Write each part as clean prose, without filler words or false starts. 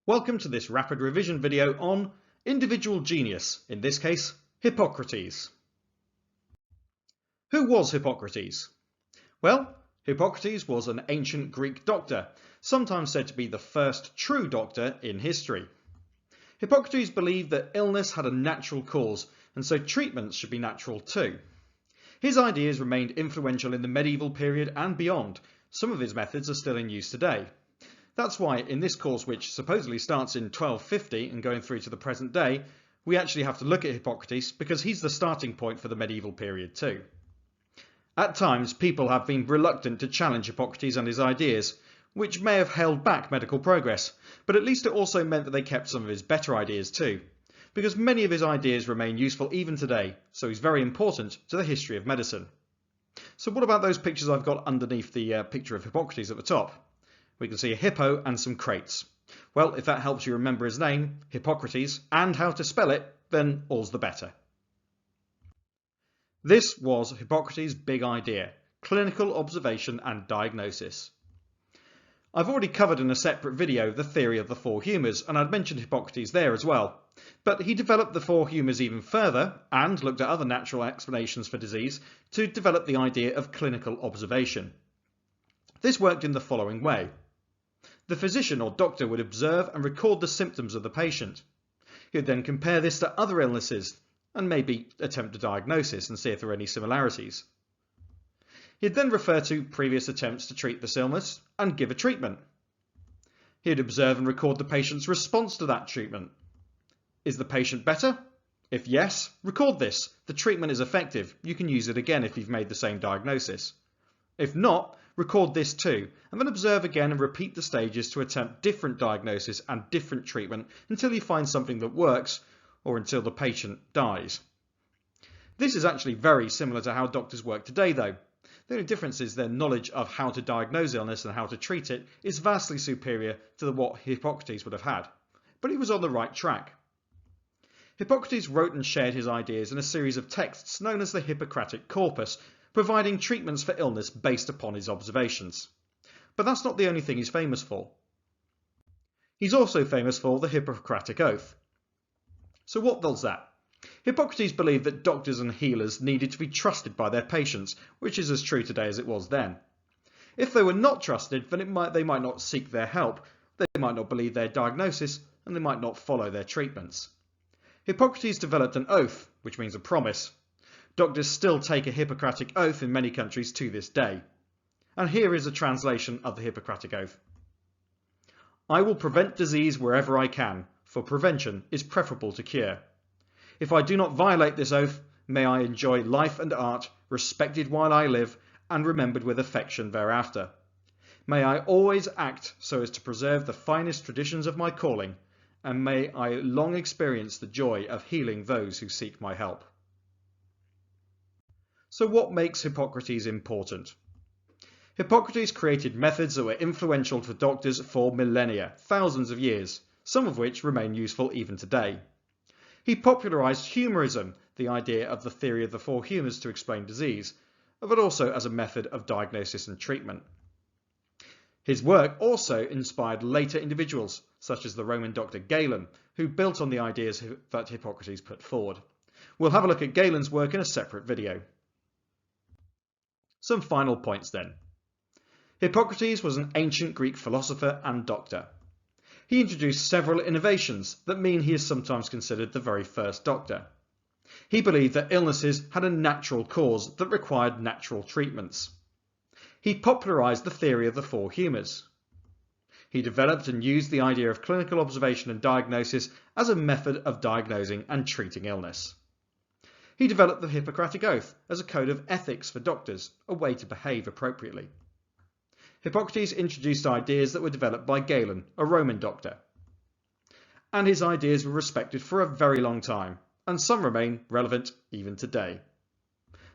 Welcome to this rapid revision video on individual genius, in this case, Hippocrates. Who was Hippocrates? Well, Hippocrates was an ancient Greek doctor, sometimes said to be the first true doctor in history. Hippocrates believed that illness had a natural cause, and so treatments should be natural too. His ideas remained influential in the medieval period and beyond. Some of his methods are still in use today. That's why in this course, which supposedly starts in 1250 and going through to the present day, we actually have to look at Hippocrates because he's the starting point for the medieval period too. At times, people have been reluctant to challenge Hippocrates and his ideas, which may have held back medical progress, but at least it also meant that they kept some of his better ideas too, because many of his ideas remain useful even today, so he's very important to the history of medicine. So what about those pictures I've got underneath the picture of Hippocrates at the top? We can see a hippo and some crates. Well, if that helps you remember his name, Hippocrates, and how to spell it, then all's the better. This was Hippocrates' big idea: clinical observation and diagnosis. I've already covered in a separate video the theory of the four humours, and I'd mentioned Hippocrates there as well. But he developed the four humours even further and looked at other natural explanations for disease to develop the idea of clinical observation. This worked in the following way. The physician or doctor would observe and record the symptoms of the patient. He would then compare this to other illnesses and maybe attempt a diagnosis and see if there are any similarities. He'd then refer to previous attempts to treat this illness and give a treatment. He'd observe and record the patient's response to that treatment. Is the patient better? If yes, record this. The treatment is effective. You can use it again if you've made the same diagnosis. If not, record this too, and then observe again and repeat the stages to attempt different diagnosis and different treatment until you find something that works or until the patient dies. This is actually very similar to how doctors work today though. The only difference is their knowledge of how to diagnose illness and how to treat it is vastly superior to what Hippocrates would have had. But he was on the right track. Hippocrates wrote and shared his ideas in a series of texts known as the Hippocratic Corpus, providing treatments for illness based upon his observations. But that's not the only thing he's famous for. He's also famous for the Hippocratic Oath. So what was that? Hippocrates believed that doctors and healers needed to be trusted by their patients, which is as true today as it was then. If they were not trusted, then they might not seek their help, they might not believe their diagnosis, and they might not follow their treatments. Hippocrates developed an oath, which means a promise. Doctors still take a Hippocratic Oath in many countries to this day. And here is a translation of the Hippocratic Oath. I will prevent disease wherever I can, for prevention is preferable to cure. If I do not violate this oath, may I enjoy life and art, respected while I live, and remembered with affection thereafter. May I always act so as to preserve the finest traditions of my calling, and may I long experience the joy of healing those who seek my help. So what makes Hippocrates important? Hippocrates created methods that were influential for doctors for millennia, thousands of years, some of which remain useful even today. He popularized humorism, the idea of the theory of the four humours to explain disease, but also as a method of diagnosis and treatment. His work also inspired later individuals, such as the Roman doctor Galen, who built on the ideas that Hippocrates put forward. We'll have a look at Galen's work in a separate video. Some final points then. Hippocrates was an ancient Greek philosopher and doctor. He introduced several innovations that mean he is sometimes considered the very first doctor. He believed that illnesses had a natural cause that required natural treatments. He popularized the theory of the four humours. He developed and used the idea of clinical observation and diagnosis as a method of diagnosing and treating illness. He developed the Hippocratic Oath as a code of ethics for doctors, a way to behave appropriately. Hippocrates introduced ideas that were developed by Galen, a Roman doctor. And his ideas were respected for a very long time, and some remain relevant even today.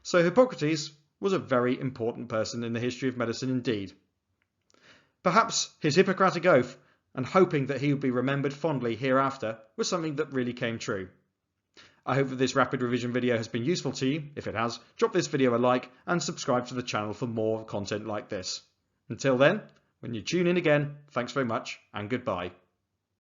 So Hippocrates was a very important person in the history of medicine indeed. Perhaps his Hippocratic Oath, and hoping that he would be remembered fondly hereafter, was something that really came true. I hope that this rapid revision video has been useful to you. If it has, drop this video a like and subscribe to the channel for more content like this. Until then, when you tune in again, thanks very much and goodbye.